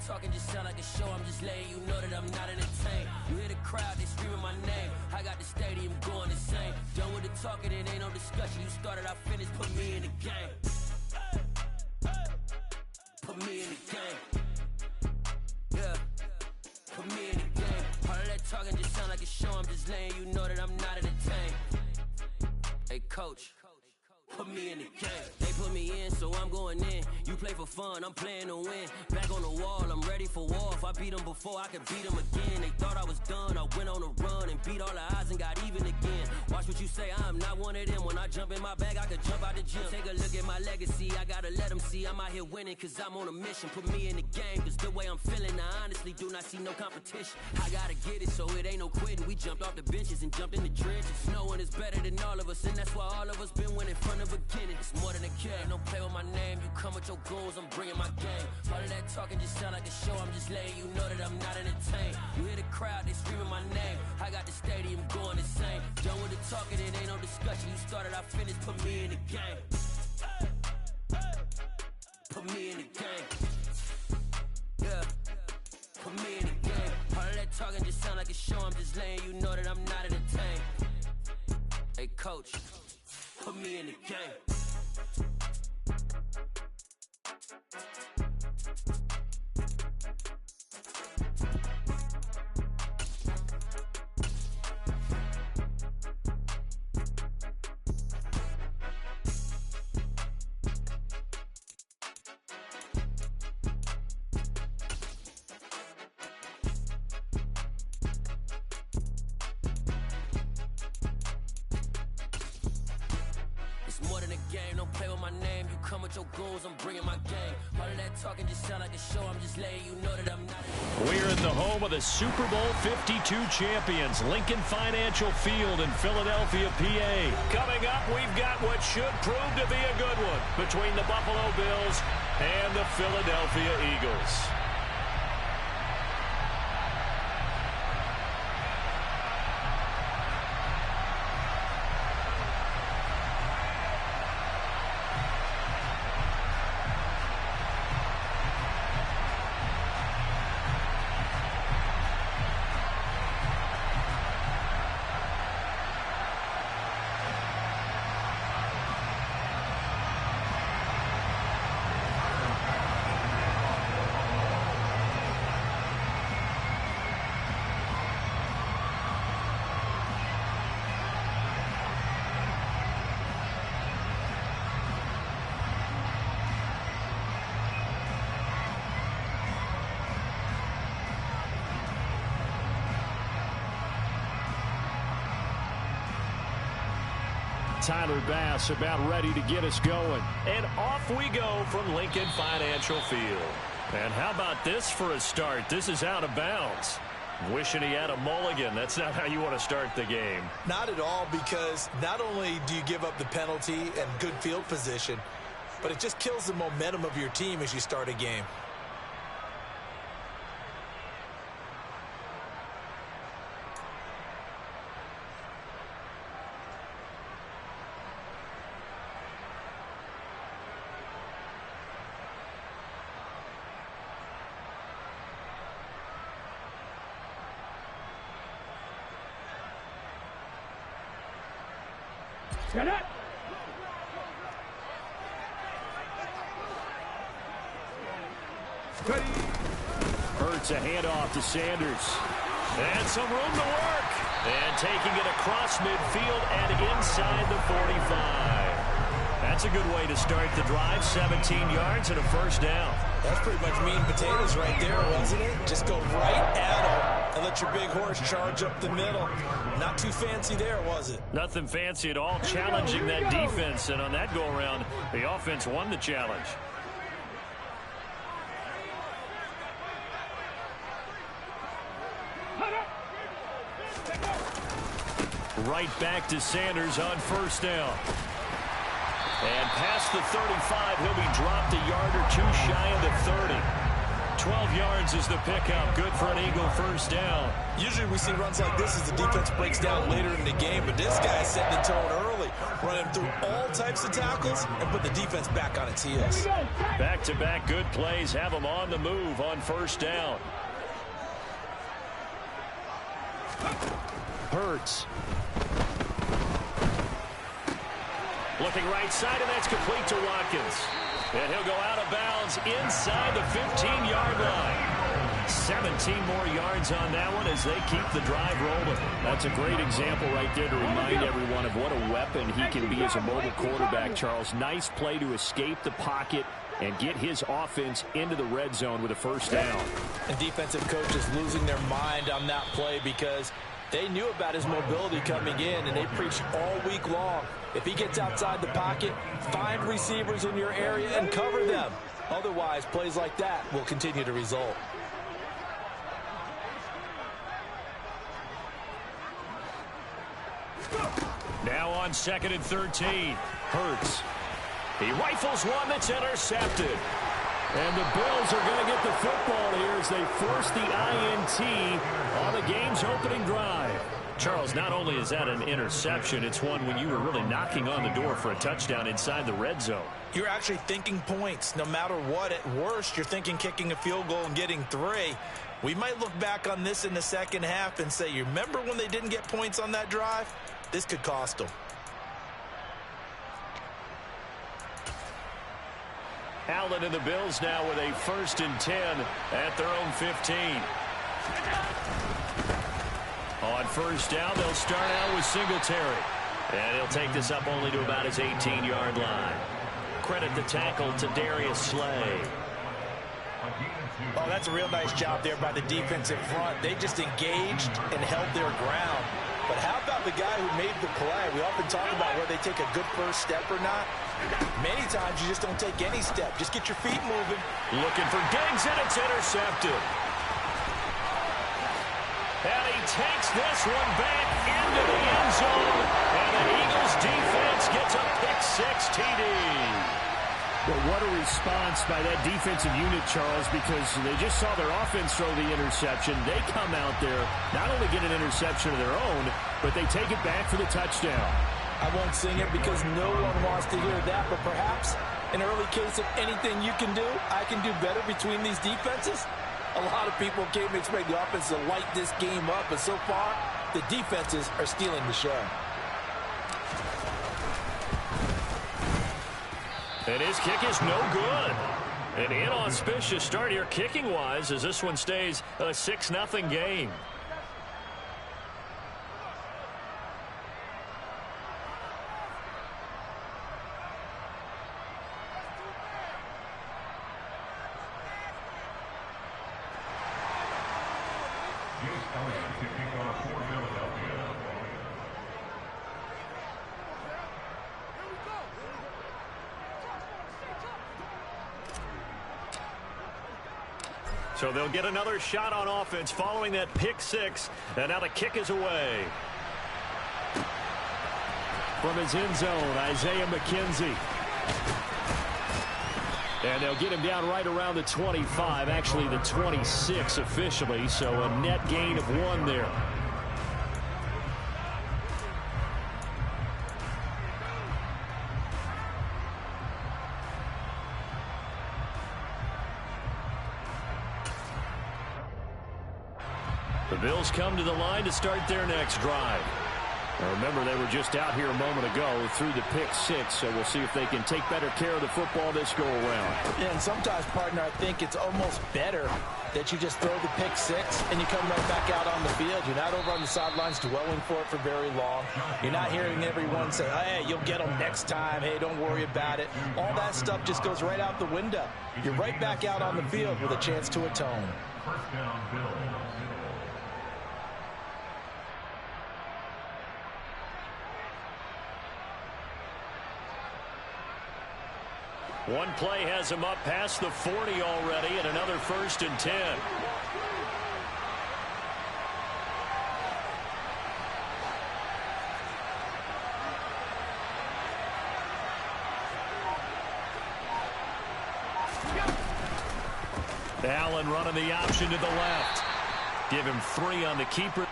that talking just sound like a show. I'm just letting you know that I'm not entertained. You hear the crowd, they screaming my name. I got the stadium going insane. Done with the talking, it ain't no discussion. You started, I finished, put me in the game. Put me in the game. Yeah. Put me in the game. All of that talking just sound like a show. I'm just letting you know that I'm not entertained. Hey, coach. Put me in the game. They put me in, so I'm going in. You play for fun, I'm playing to win. Back on the wall, I'm ready for war. If I beat them before, I could beat them again. They thought I was done, I went on a run and beat all the odds and got even again. Watch what you say, I'm not one of them. When I jump in my bag, I could jump out the gym. Take a look at my legacy, I gotta let them see I'm out here winning, cause I'm on a mission. Put me in the game, cause the way I'm feeling, I honestly do not see no competition. I gotta get it, so it ain't no quitting. We jumped off the benches and jumped in the trenches. No one is better than all of us, and that's why all of us been winning from the beginning. It's more than a game, don't play with my name. You come with your goons, I'm bringing my game. All of that talking just sound like a show. I'm just letting you know that I'm not entertained. You hear the crowd, they screaming my name. I got the stadium going insane. Done with the talking, it ain't no discussion. You started, I finished, put me in the game. Put me in the game. Yeah. Put me in the game. All of that talking just sound like a show. I'm just letting you know that I'm not entertained. Hey, coach. Put me in the game. More than a game, don't play with my name. You come with your goons, I'm bringing my game. All of that talking just sound like a show. I'm just letting you know that I'm not. We're at the home of the Super Bowl 52 champions, Lincoln Financial Field in Philadelphia, PA. Coming up, we've got what should prove to be a good one between the Buffalo Bills and the Philadelphia Eagles. Tyler Bass about ready to get us going. And off we go from Lincoln Financial Field. And how about this for a start? This is out of bounds. Wishing he had a mulligan. That's not how you want to start the game. Not at all, because not only do you give up the penalty and good field position, but it just kills the momentum of your team as you start a game. Get it! Hurts a handoff to Sanders. And some room to work. And taking it across midfield and inside the 45. That's a good way to start the drive. 17 yards and a first down. That's pretty much meat and potatoes right there, wasn't it? Just go right at them and let your big horse charge up the middle. Not too fancy there, was it? Nothing fancy at all. Challenging that defense. And on that go-around, the offense won the challenge. Right back to Sanders on first down. And past the 35, he'll be dropped a yard or two shy of the 30. 12 yards is the pickup. Good for an Eagle first down. Usually we see runs like this as the defense breaks down later in the game, but this guy is setting the tone early. run him through all types of tackles and put the defense back on its heels. Back-to-back good plays have them on the move on first down. Hurts. Looking right side, and that's complete to Watkins. And he'll go out of bounds inside the 15-yard line. 17 more yards on that one as they keep the drive rolling. That's a great example right there to remind everyone of what a weapon he can be as a mobile quarterback, Charles. Nice play to escape the pocket and get his offense into the red zone with a first down. And defensive coaches losing their mind on that play because they knew about his mobility coming in, and they preached all week long. If he gets outside the pocket, find receivers in your area and cover them. Otherwise, plays like that will continue to result. Now on 2nd and 13. Hurts. He rifles one that's intercepted. And the Bills are going to get the football here as they force the INT on the game's opening drive. Charles, not only is that an interception, it's one when you were really knocking on the door for a touchdown inside the red zone. You're actually thinking points. No matter what, at worst, you're thinking kicking a field goal and getting 3. We might look back on this in the second half and say, you remember when they didn't get points on that drive? This could cost them. Allen and the Bills now with a 1st and 10 at their own 15. On first down, they'll start out with Singletary. And he'll take this up only to about his 18-yard line. Credit the tackle to Darius Slay. Oh, that's a real nice job there by the defensive front. They just engaged and held their ground. But how about the guy who made the play? We often talk about whether they take a good first step or not. Many times you just don't take any step. Just get your feet moving. Looking for Diggs, and it's intercepted. And he takes this one back into the end zone. And the Eagles defense gets a pick-6 TD. Well, what a response by that defensive unit, Charles, because they just saw their offense throw the interception. They come out there, not only get an interception of their own, but they take it back for the touchdown. I won't sing it because no one wants to hear that, but perhaps an early case of anything you can do, I can do better between these defenses. A lot of people came to expect the offense to light this game up, but so far, the defenses are stealing the show. And his kick is no good. An inauspicious start here kicking-wise as this one stays a 6-0 game. So they'll get another shot on offense following that pick-6, and now the kick is away. From his end zone, Isaiah McKenzie. And they'll get him down right around the 25, actually the 26 officially, so a net gain of 1 there. The Bills come to the line to start their next drive. Now remember, they were just out here a moment ago through the pick-6, so we'll see if they can take better care of the football this go-around. Yeah, and sometimes, partner, I think it's almost better that you just throw the pick-6 and you come right back out on the field. You're not over on the sidelines dwelling for it for very long. You're not hearing everyone say, hey, you'll get them next time. Hey, don't worry about it. All that stuff just goes right out the window. You're right back out on the field with a chance to atone. First down, Bills. One play has him up past the 40 already, and another 1st and 10. Allen running the option to the left. Give him 3 on the keeper.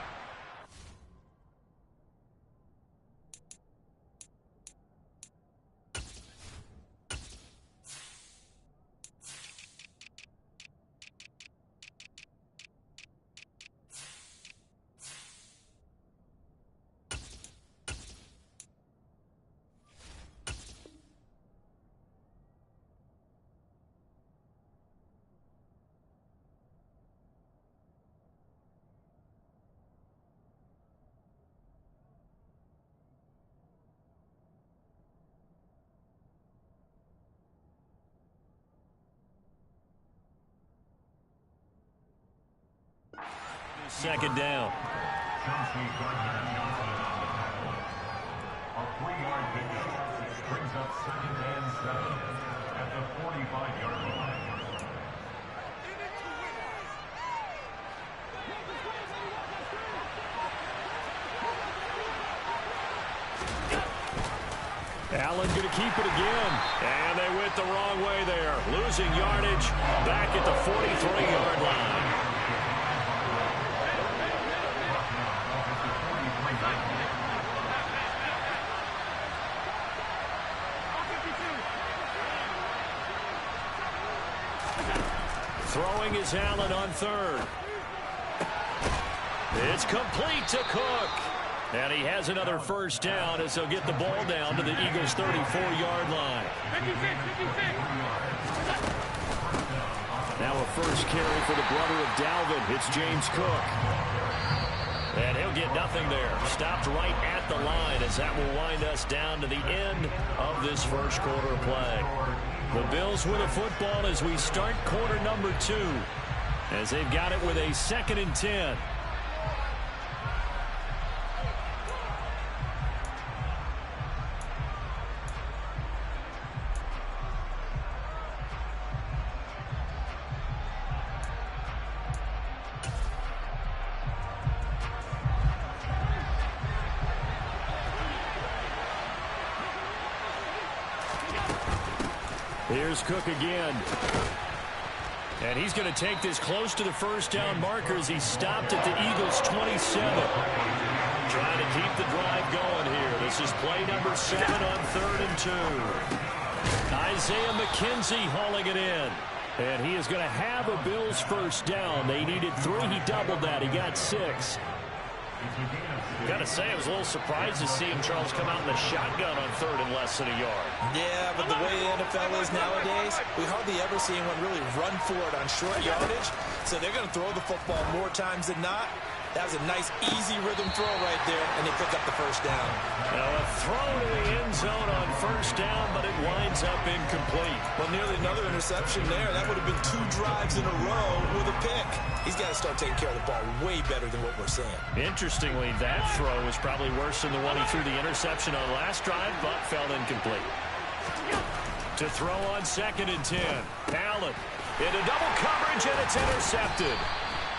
Second down. A 3-yard pickup brings up 2nd and 7 at the 45-yard line. Allen going to keep it again. And they went the wrong way there. Losing yardage back at the 43-yard line. Throwing is Allen on third. It's complete to Cook. And he has another first down as he'll get the ball down to the Eagles' 34-yard line. Now a first carry for the brother of Dalvin. It's James Cook. And he'll get nothing there. Stopped right at the line as that will wind us down to the end of this first quarter play. The Bills win a football as we start quarter number 2. As they've got it with a 2nd and 10. Here's Cook again. And he's going to take this close to the first down marker as he stopped at the Eagles' 27. Trying to keep the drive going here. This is play number 7 on 3rd and 2. Isaiah McKenzie hauling it in. And he is going to have a Bills first down. They needed 3. He doubled that. He got 6. Got to say, I was a little surprised to see him, Charles, come out in the shotgun on 3rd and less than a yard. Yeah, but the way the NFL is nowadays, we hardly ever see anyone really run for it on short yardage. So they're going to throw the football more times than not. That was a nice, easy rhythm throw right there, and they pick up the first down. Now a throw to the end zone on first down, but it winds up incomplete. Well, nearly another interception there. That would have been 2 drives in a row with a pick. He's got to start taking care of the ball way better than what we're seeing. Interestingly, that throw was probably worse than the one he threw the interception on last drive, but fell incomplete. To throw on 2nd and 10. Allen into double coverage, and it's intercepted.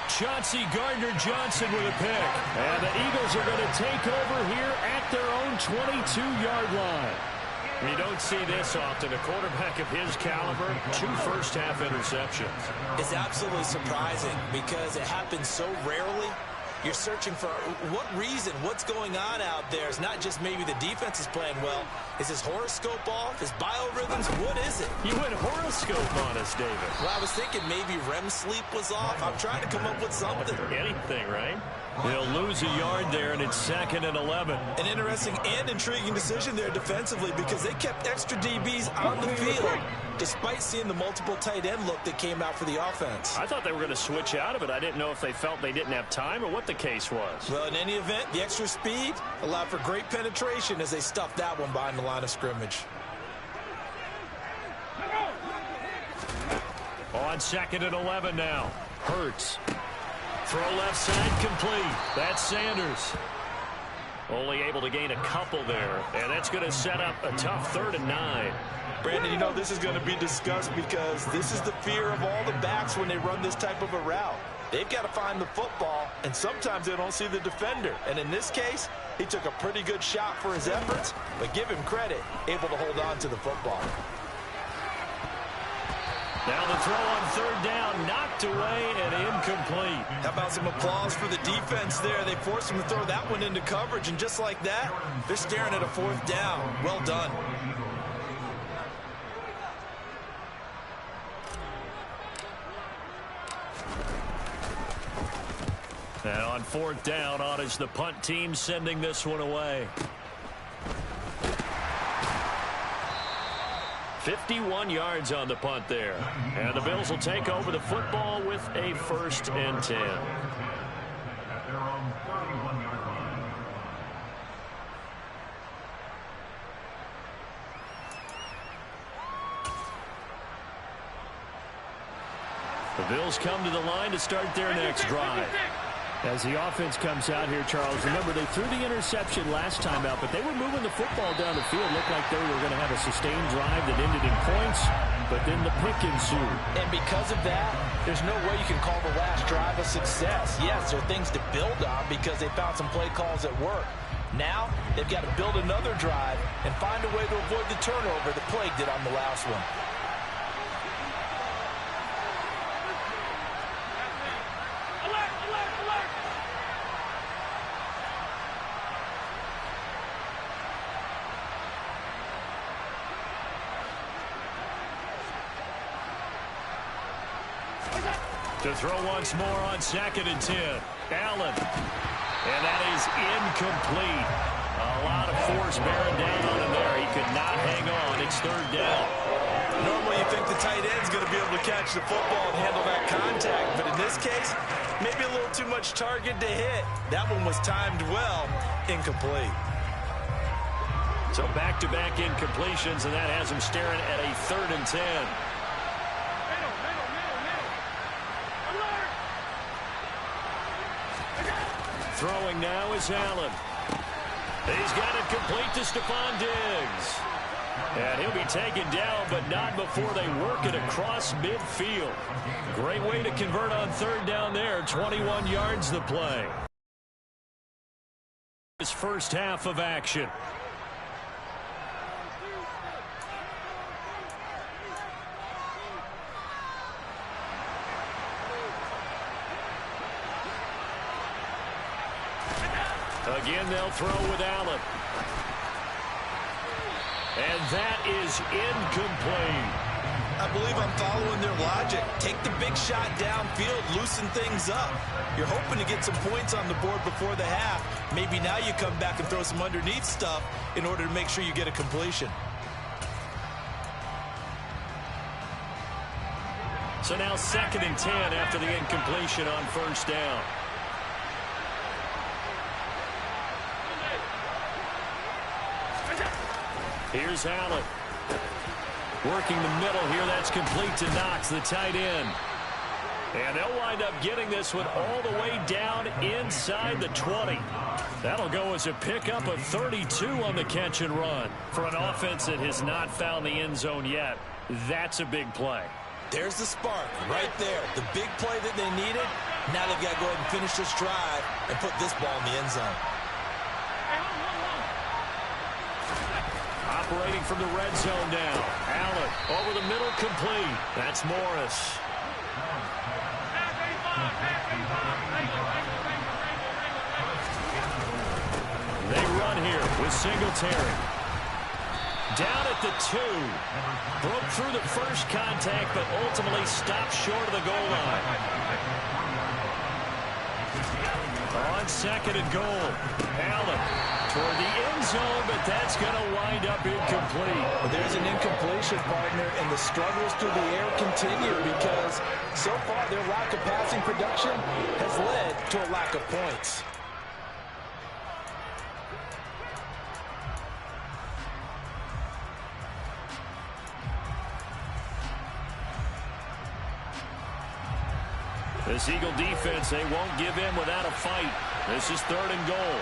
Chauncey Gardner-Johnson with a pick. And the Eagles are going to take over here at their own 22-yard line. You don't see this often. A quarterback of his caliber, 2 first-half interceptions. It's absolutely surprising because it happens so rarely. You're searching for what reason, what's going on out there. It's not just maybe the defense is playing well. Is his horoscope off? His biorhythms? What is it? You went horoscope on us, David. Well, I was thinking maybe REM sleep was off. I'm trying to come up with something. Anything, right? He'll lose a yard there, and it's 2nd and 11. An interesting and intriguing decision there defensively because they kept extra DBs on the field despite seeing the multiple tight end look that came out for the offense. I thought they were going to switch out of it. I didn't know if they felt they didn't have time or what the case was. Well, in any event, the extra speed allowed for great penetration as they stuffed that one behind the line of scrimmage. On 2nd and 11 now. Hurts. Throw left side complete. That's Sanders. Only able to gain a couple there. And that's going to set up a tough 3rd and 9. Brandon, you know this is going to be discussed because this is the fear of all the backs when they run this type of a route. They've got to find the football, and sometimes they don't see the defender. And in this case, he took a pretty good shot for his efforts, but give him credit, able to hold on to the football. Now the throw on 3rd down, knocked away and incomplete. How about some applause for the defense there? They forced him to throw that one into coverage, and just like that, they're staring at a 4th down. Well done. And on 4th down, on is the punt team sending this one away. 51 yards on the punt there. And the Bills will take over the football with a 1st and 10. At their own 31-yard line. The Bills come to the line to start their next drive. As the offense comes out here, Charles, remember they threw the interception last time out, but they were moving the football down the field. Looked like they were going to have a sustained drive that ended in points, but then the pick ensued. And because of that, there's no way you can call the last drive a success. Yes, there are things to build on because they found some play calls that work. Now, they've got to build another drive and find a way to avoid the turnover the Plague did on the last one. To throw once more on 2nd and 10. Allen. And that is incomplete. A lot of force bearing down on him there. He could not hang on. It's 3rd down. Normally you think the tight end's going to be able to catch the football and handle that contact. But in this case, maybe a little too much target to hit. That one was timed well. Incomplete. So back-to-back incompletions, and that has him staring at a 3rd and 10. Throwing now is Allen. He's got it complete to Stephon Diggs. And he'll be taken down, but not before they work it across midfield. Great way to convert on 3rd down there. 21 yards the play. His first half of action. Again, they'll throw with Allen. And that is incomplete. I believe I'm following their logic. Take the big shot downfield, loosen things up. You're hoping to get some points on the board before the half. Maybe now you come back and throw some underneath stuff in order to make sure you get a completion. So now 2nd and 10 after the incompletion on 1st down. Here's Allen. Working the middle here. That's complete to Knox, the tight end. And they'll wind up getting this one all the way down inside the 20. That'll go as a pickup of 32 on the catch and run. For an offense that has not found the end zone yet, that's a big play. There's the spark right there. The big play that they needed. Now they've got to go ahead and finish this drive and put this ball in the end zone. Operating from the red zone now. Allen over the middle, complete. That's Morris. They run here with Singletary. Down at the 2. Broke through the first contact, but ultimately stopped short of the goal line. On 2nd and goal. Allen toward the end zone, but that's going to wind up incomplete. Well, there's an incompletion, partner, and the struggles through the air continue because so far their lack of passing production has led to a lack of points. This Eagle defense, they won't give in without a fight. This is 3rd and goal.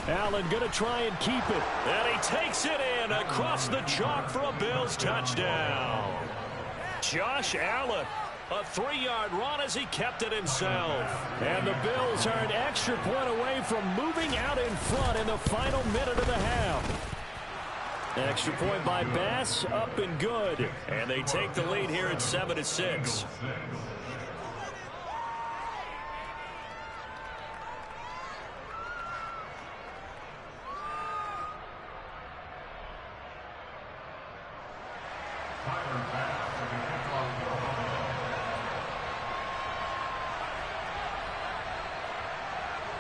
Allen going to try and keep it. And he takes it in across the chalk for a Bills touchdown. Josh Allen, a 3-yard run as he kept it himself. And the Bills are an extra point away from moving out in front in the final minute of the half. Extra point by Bass, up and good. And they take the lead here at 7-6.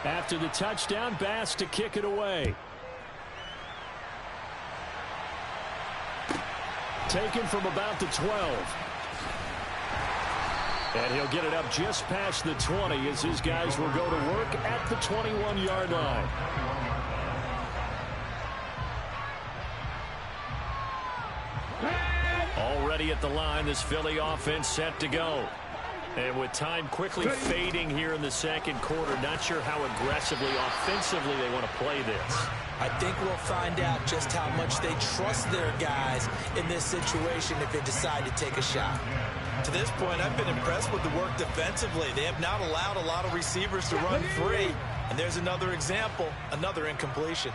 After the touchdown, Bass to kick it away. Taken from about the 12. And he'll get it up just past the 20 as his guys will go to work at the 21-yard line. Already at the line, this Philly offense set to go. And with time quickly fading here in the second quarter, not sure how aggressively, offensively they want to play this. I think we'll find out just how much they trust their guys in this situation if they decide to take a shot. To this point, I've been impressed with the work defensively. They have not allowed a lot of receivers to run free. And there's another example, another incompletion.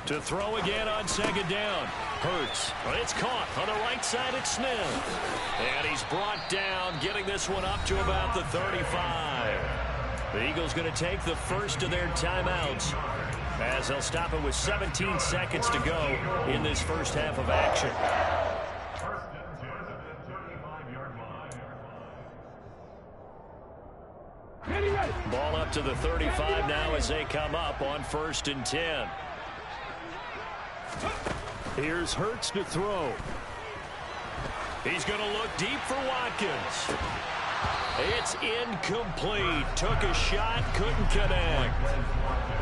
To throw again on second down. Hurts. It's caught on the right side. It's Smith. And he's brought down, getting this one up to about the 35. The Eagles going to take the first of their timeouts as they'll stop it with 17 seconds to go in this first half of action. Ball up to the 35 now as they come up on 1st and 10. Here's Hurts to throw. He's going to look deep for Watkins. It's incomplete. Took a shot, couldn't connect.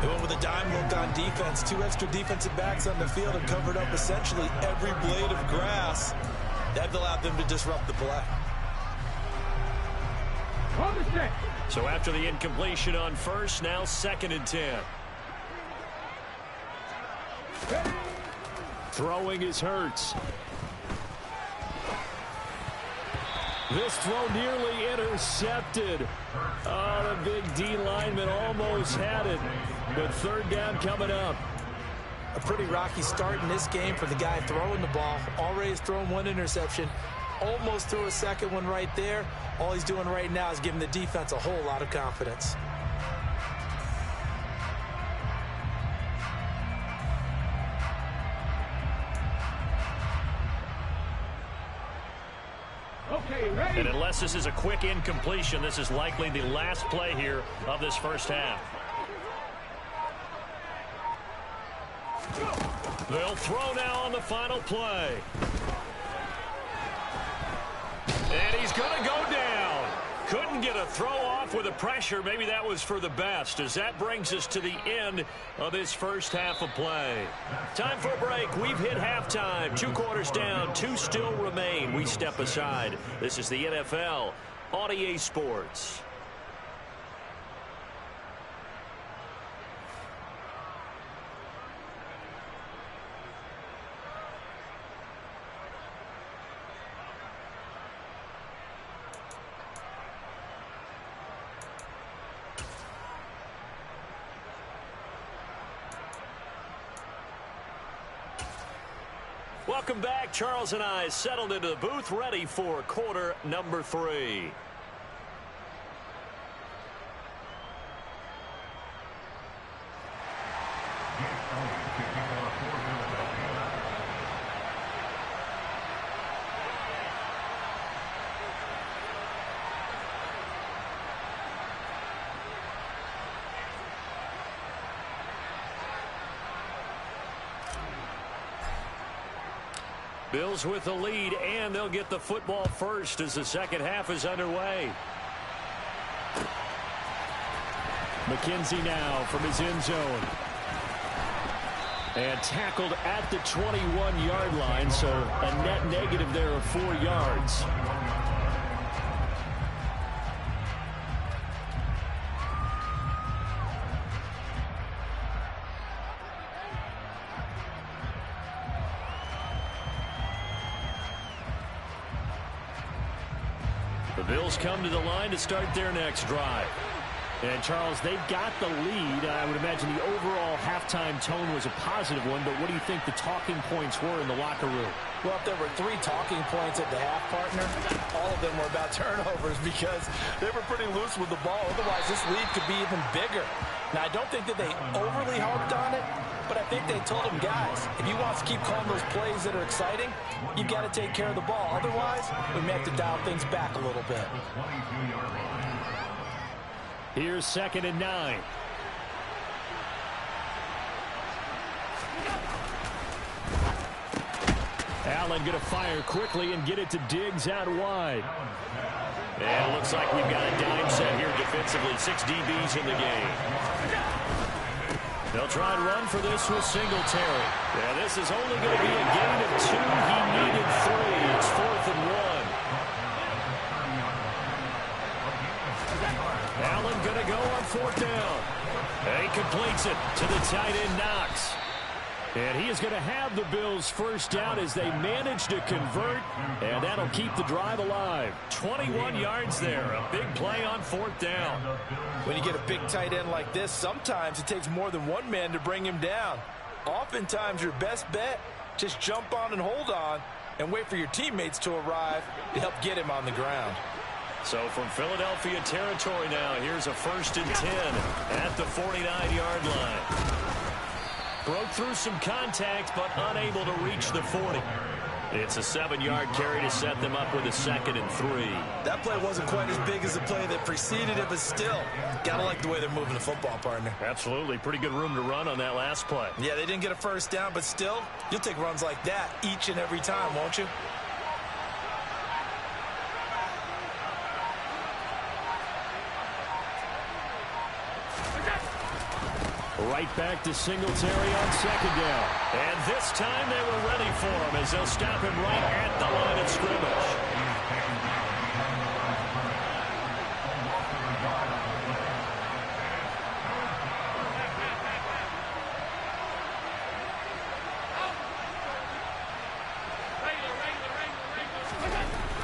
They went with a dime look on defense. 2 extra defensive backs on the field and covered up essentially every blade of grass. That allowed them to disrupt the play. So after the incompletion on first, now 2nd and 10. Throwing is Hurts. This throw nearly intercepted. Oh, the big D lineman almost had it. But 3rd down coming up. A pretty rocky start in this game for the guy throwing the ball. Already has thrown 1 interception. Almost threw a second one right there. All he's doing right now is giving the defense a whole lot of confidence. And unless this is a quick incompletion, this is likely the last play here of this first half. They'll throw now on the final play. And he's going to go down. Couldn't get a throw off with the pressure. Maybe that was for the best, as that brings us to the end of this first half of play. Time for a break. We've hit halftime. 2 quarters down. 2 still remain. We step aside. This is the NFL on EA Sports. Welcome back. Charles and I settled into the booth, ready for quarter number 3. Bills with the lead, and they'll get the football first as the second half is underway. McKenzie now from his end zone. And tackled at the 21-yard line, so a net negative there of 4 yards. The Bills come to the line to start their next drive. And, Charles, they've got the lead. I would imagine the overall halftime tone was a positive one, but what do you think the talking points were in the locker room? Well, if there were 3 talking points at the half, partner, all of them were about turnovers because they were pretty loose with the ball. Otherwise, this lead could be even bigger. Now, I don't think that they overly harped on it, but I think they told them, guys, if you want to keep calling those plays that are exciting, you've got to take care of the ball. Otherwise, we may have to dial things back a little bit. Here's 2nd and 9. Allen going to fire quickly and get it to Diggs out wide. And it looks like we've got a dime set here defensively. 6 DBs in the game. They'll try and run for this with Singletary. Yeah, this is only going to be a gain of 2. He needed 3. It's 4th and 1. Allen going to go on 4th down. And he completes it to the tight end, Knox. And he is going to have the Bills first down as they manage to convert, and that'll keep the drive alive. 21 yards there, a big play on 4th down. When you get a big tight end like this, sometimes it takes more than one man to bring him down. Oftentimes, your best bet, just jump on and hold on and wait for your teammates to arrive to help get him on the ground. So from Philadelphia territory now, here's a 1st and 10 at the 49-yard line. Broke through some contact, but unable to reach the 40. It's a 7-yard carry to set them up with a 2nd and 3. That play wasn't quite as big as the play that preceded it, but still, gotta like the way they're moving the football, partner. Absolutely. Pretty good room to run on that last play. Yeah, they didn't get a first down, but still, you'll take runs like that each and every time, won't you? Right back to Singletary on 2nd down. And this time they were ready for him as they'll stop him right at the line of scrimmage.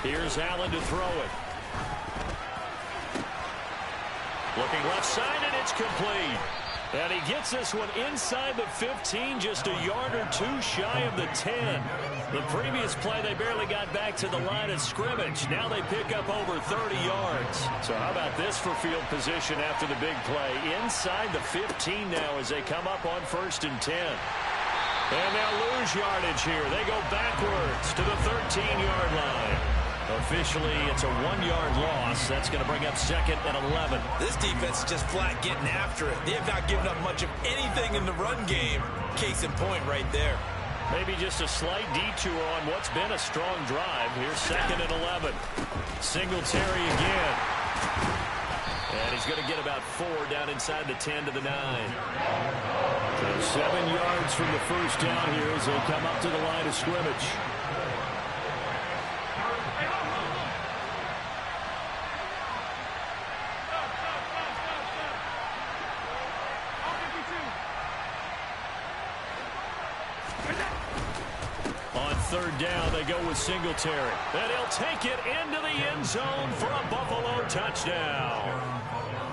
Here's Allen to throw it. Looking left side, and it's complete. And he gets this one inside the 15, just a yard or 2 shy of the 10. The previous play, they barely got back to the line of scrimmage. Now they pick up over 30 yards. So how about this for field position after the big play? Inside the 15 now as they come up on 1st and 10. And they'll lose yardage here. They go backwards to the 13-yard line. Officially, it's a 1-yard loss. That's going to bring up 2nd and 11. This defense is just flat getting after it. They have not given up much of anything in the run game. Case in point right there. Maybe just a slight detour on what's been a strong drive. Here's 2nd and 11. Singletary again. And he's going to get about 4 down inside the 10 to the 9. So 7 yards from the first down here as they come up to the line of scrimmage. On 3rd down, they go with Singletary. And he'll take it into the end zone for a Buffalo touchdown.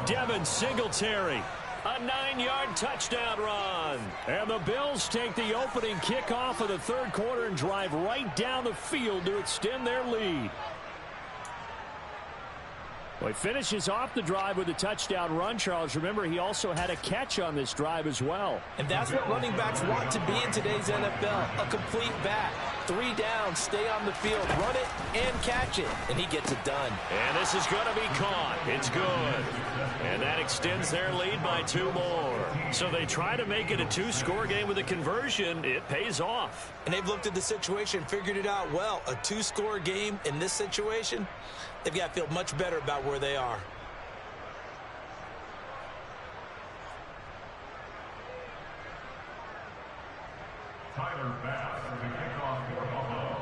Devin Singletary, a 9-yard touchdown run. And the Bills take the opening kickoff of the 3rd quarter and drive right down the field to extend their lead. Well, he finishes off the drive with a touchdown run, Charles. Remember, he also had a catch on this drive as well. And that's what running backs want to be in today's NFL, a complete back. 3 downs, stay on the field, run it, and catch it. And he gets it done. And this is going to be caught. It's good. And that extends their lead by 2 more. So they try to make it a 2-score game with a conversion. It pays off. And they've looked at the situation, figured it out well. A 2-score game in this situation, they've got to feel much better about where they are. Tyler Bass for the kickoff for Buffalo.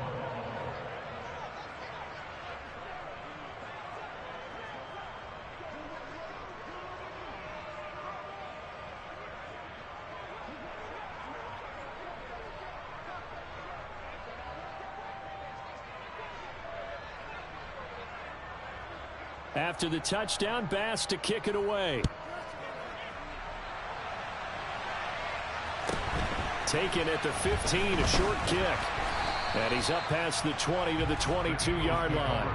After the touchdown, Bass to kick it away. Taken at the 15, a short kick. And he's up past the 20 to the 22-yard line.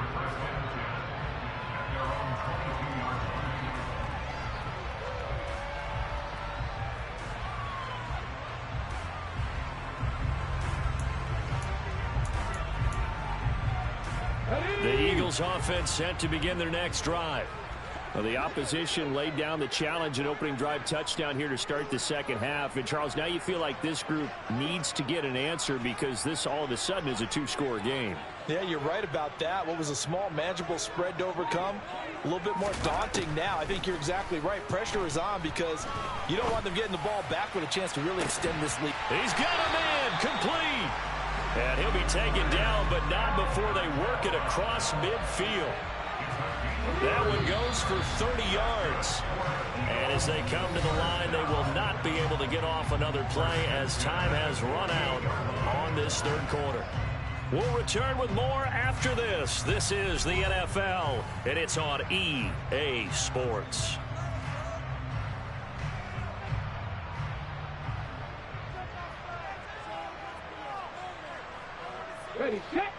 The Eagles offense set to begin their next drive. Well, the opposition laid down the challenge, an opening drive touchdown here to start the second half. And, Charles, now you feel like this group needs to get an answer because this all of a sudden is a two-score game. Yeah, you're right about that. What was a small, manageable spread to overcome, a little bit more daunting now. I think you're exactly right. Pressure is on because you don't want them getting the ball back with a chance to really extend this lead. He's got him in, complete. And he'll be taken down, but not before they work it across midfield. That one goes for 30 yards. And as they come to the line, they will not be able to get off another play as time has run out on this third quarter. We'll return with more after this. This is the NFL, and it's on EA Sports. Ready, set.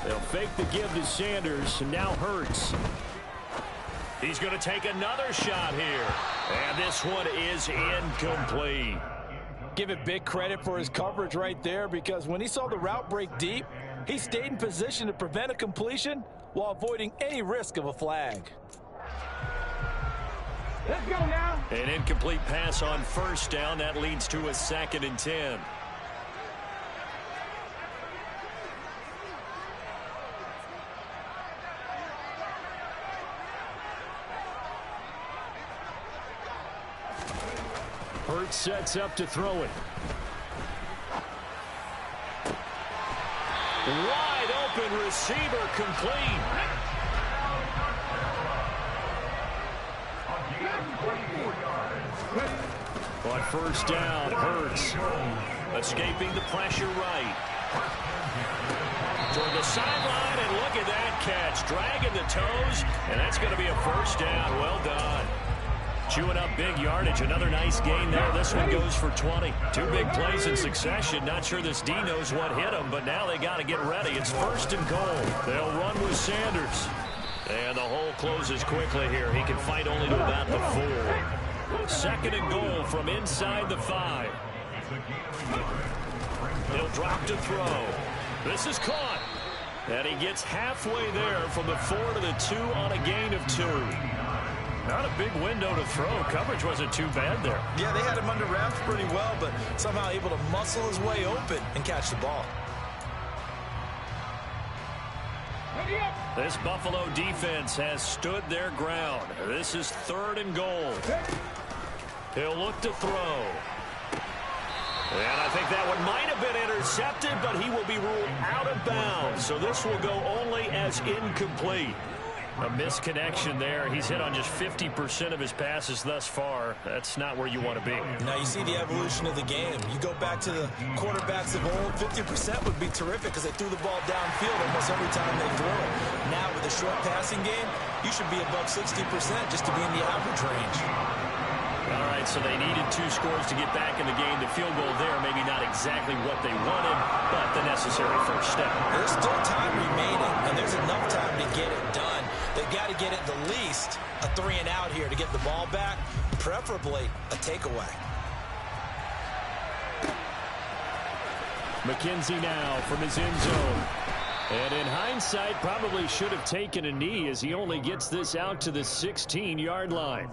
They'll fake the give to Sanders, and now Hurts. He's going to take another shot here. And this one is incomplete. Give it big credit for his coverage right there because when he saw the route break deep, he stayed in position to prevent a completion while avoiding any risk of a flag. Let's go now. An incomplete pass on first down. That leads to a 2nd and 10. Hurts sets up to throw it. Wide open receiver, complete. On first down, Hurts. Escaping the pressure right. Toward the sideline, and look at that catch. Dragging the toes, and that's going to be a first down. Well done. Chewing up big yardage. Another nice gain there. This one goes for 20. Two big plays in succession. Not sure this D knows what hit him, but now they got to get ready. It's 1st and goal. They'll run with Sanders. And the hole closes quickly here. He can fight only to about the 4. 2nd and goal from inside the 5. He'll drop to throw. This is caught. And he gets halfway there from the 4 to the 2 on a gain of 2. Not a big window to throw. Coverage wasn't too bad there. Yeah, they had him under wraps pretty well, but somehow able to muscle his way open and catch the ball. This Buffalo defense has stood their ground. This is 3rd and goal. He'll look to throw. And I think that one might have been intercepted, but he will be ruled out of bounds. So this will go only as incomplete. A misconnection there. He's hit on just 50% of his passes thus far. That's not where you want to be. Now you see the evolution of the game. You go back to the quarterbacks of old, 50% would be terrific because they threw the ball downfield almost every time they threw it. Now with a short passing game, you should be above 60% just to be in the average range. All right, so they needed 2 scores to get back in the game. The field goal there, maybe not exactly what they wanted, but the necessary first step. There's still time remaining, and there's enough time to get it done. They've got to get it the least a 3-and-out here to get the ball back, preferably a takeaway. McKenzie now from his end zone. And in hindsight, probably should have taken a knee as he only gets this out to the 16-yard line.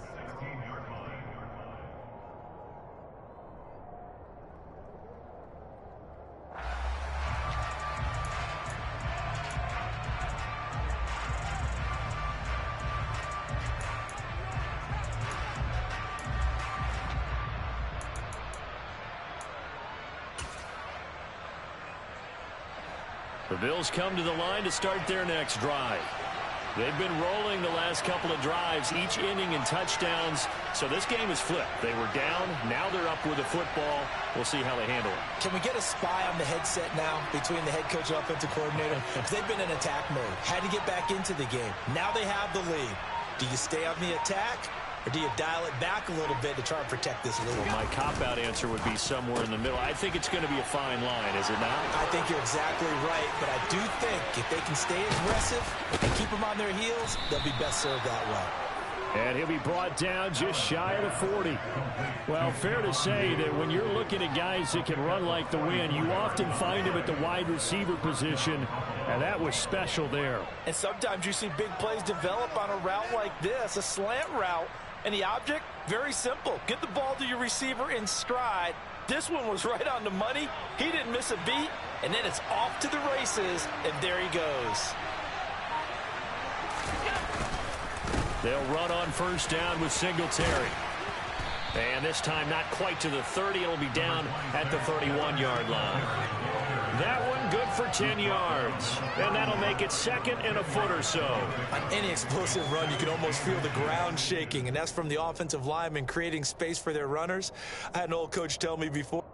The Bills come to the line to start their next drive. They've been rolling the last couple of drives, each inning in touchdowns. So this game is flipped. They were down. Now they're up with the football. We'll see how they handle it. Can we get a spy on the headset now between the head coach and offensive coordinator? Because they've been in attack mode. Had to get back into the game. Now they have the lead. Do you stay on the attack? Or do you dial it back a little bit to try and protect this lead? Well, my cop-out answer would be somewhere in the middle. I think it's going to be a fine line, is it not? I think you're exactly right, but I do think if they can stay aggressive and keep them on their heels, they'll be best served that way. And he'll be brought down just shy of the 40. Well, fair to say that when you're looking at guys that can run like the wind, you often find them at the wide receiver position, and that was special there. And sometimes you see big plays develop on a route like this, a slant route, and the object, very simple. Get the ball to your receiver in stride. This one was right on the money. He didn't miss a beat, and then it's off to the races, and there he goes. They'll run on first down with Singletary. And this time not quite to the 30. It'll be down at the 31-yard line. That one good for 10 yards. And that'll make it second and a foot or so. On any explosive run, you can almost feel the ground shaking, and that's from the offensive linemen creating space for their runners. I had an old coach tell me before.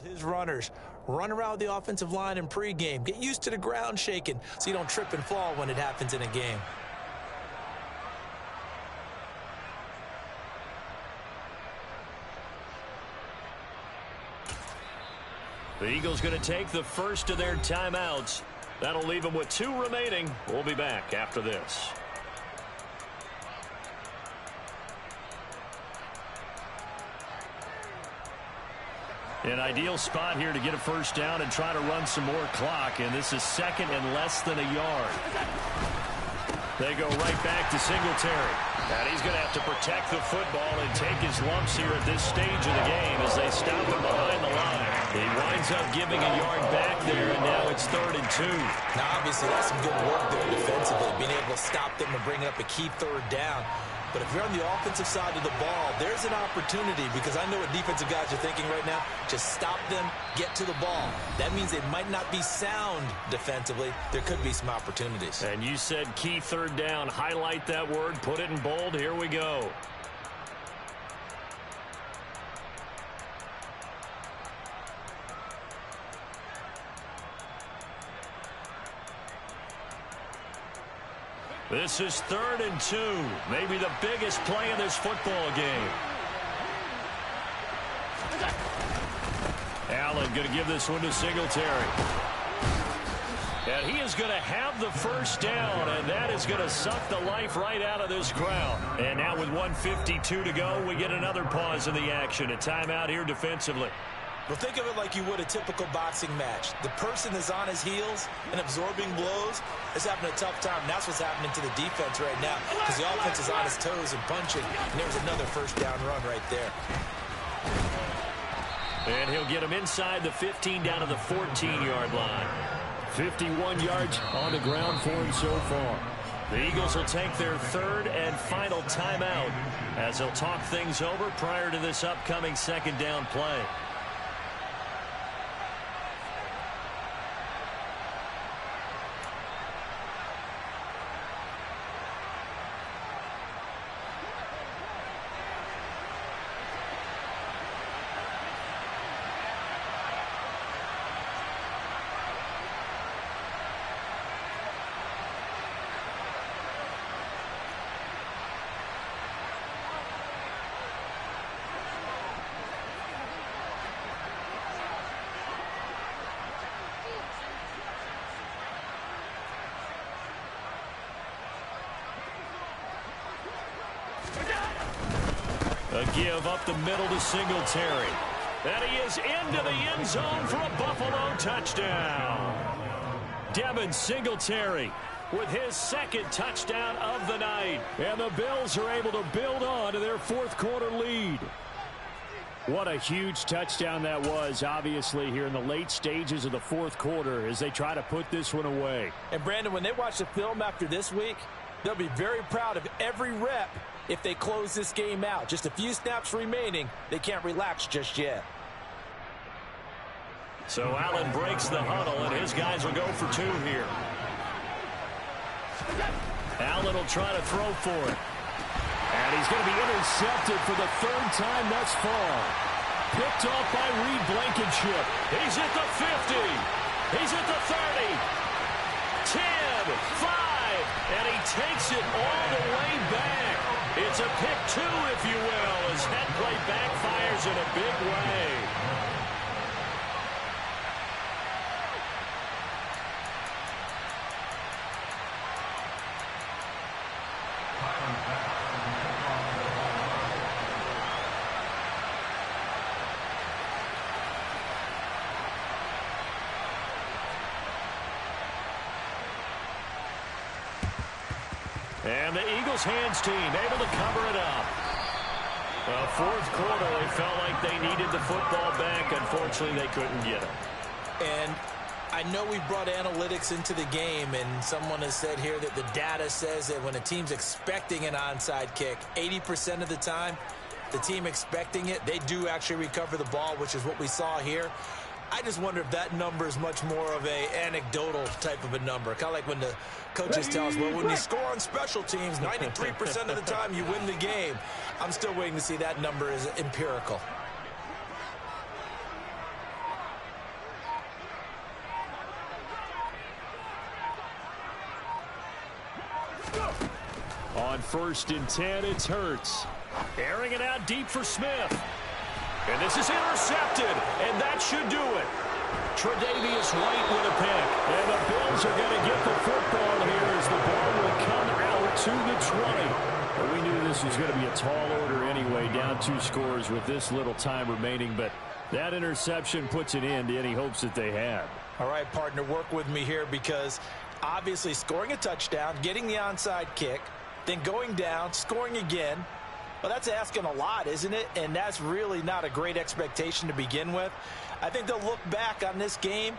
His runners, run around the offensive line in pregame. Get used to the ground shaking so you don't trip and fall when it happens in a game. The Eagles going to take the first of their timeouts. That'll leave them with 2 remaining. We'll be back after this. An ideal spot here to get a first down and try to run some more clock, and this is second and less than a yard. They go right back to Singletary. And he's going to have to protect the football and take his lumps here at this stage of the game as they stop him behind the line. He winds up giving a yard back there, and now it's 3rd and 2. Now, obviously, that's some good work there defensively, being able to stop them and bring up a key 3rd down. But if you're on the offensive side of the ball, there's an opportunity, because I know what defensive guys are thinking right now. Just stop them, get to the ball. That means they might not be sound defensively. There could be some opportunities. And you said key 3rd down. Highlight that word. Put it in bold. Here we go. This is 3rd and 2. Maybe the biggest play in this football game. Allen going to give this one to Singletary. And he is going to have the first down, and that is going to suck the life right out of this crowd. And now with 1:52 to go, we get another pause in the action. A timeout here defensively. Well, think of it like you would a typical boxing match. The person is on his heels and absorbing blows is having a tough time. And that's what's happening to the defense right now, because the offense is on his toes and punching. And there's another first down run right there. And he'll get him inside the 15 down to the 14-yard line. 51 yards on the ground for him so far. The Eagles will take their 3rd and final timeout as they'll talk things over prior to this upcoming 2nd down play. A give up the middle to Singletary. And he is into the end zone for a Buffalo touchdown. Devin Singletary with his 2nd touchdown of the night. And the Bills are able to build on to their 4th quarter lead. What a huge touchdown that was, obviously, here in the late stages of the 4th quarter as they try to put this one away. And, Brandon, when they watch the film after this week, they'll be very proud of every rep if they close this game out. Just a few snaps remaining. They can't relax just yet. So Allen breaks the huddle, and his guys will go for 2 here. Allen will try to throw for it. And he's going to be intercepted for the 3rd time thus far. Picked off by Reed Blankenship. He's at the 50. He's at the 30. 10, 5, and he takes it all the way back. It's a pick 2, if you will, as that play backfires in a big way. And the Eagles hands team able to cover it up. Well, 4th quarter, they felt like they needed the football back. Unfortunately, they couldn't get it. And I know we brought analytics into the game, and someone has said here that the data says that when a team's expecting an onside kick, 80% of the time, the team expecting it, they do actually recover the ball, which is what we saw here. I just wonder if that number is much more of a anecdotal type of a number. Kind of like when the coaches tell us, well, when you score on special teams, 93% of the time you win the game. I'm still waiting to see that number is empirical. On 1st and 10, it's Hurts. Airing it out deep for Smith. And this is intercepted, and that should do it. Tre'Davious White with a pick. And the Bills are going to get the football here as the ball will come out to the 20. Well, we knew this was going to be a tall order anyway, down 2 scores with this little time remaining. But that interception puts an end to any hopes that they had. All right, partner, work with me here because obviously scoring a touchdown, getting the onside kick, then going down, scoring again. Well, that's asking a lot, isn't it? And that's really not a great expectation to begin with. I think they'll look back on this game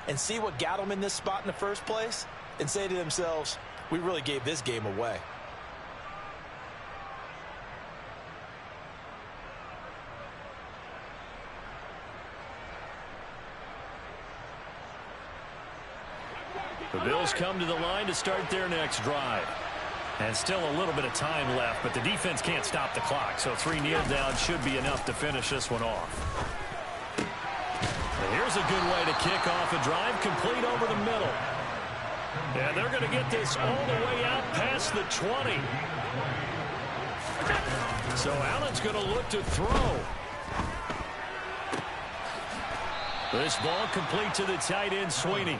and see what got them in this spot in the first place and say to themselves, we really gave this game away. The Bills come to the line to start their next drive. And still a little bit of time left, but the defense can't stop the clock, so 3 kneel downs should be enough to finish this one off. And here's a good way to kick off a drive, complete over the middle. And they're going to get this all the way out past the 20. So Allen's going to look to throw. This ball complete to the tight end, Sweeney.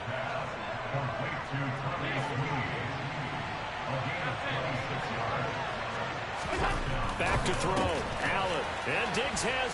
Back to throw. Allen. And Diggs has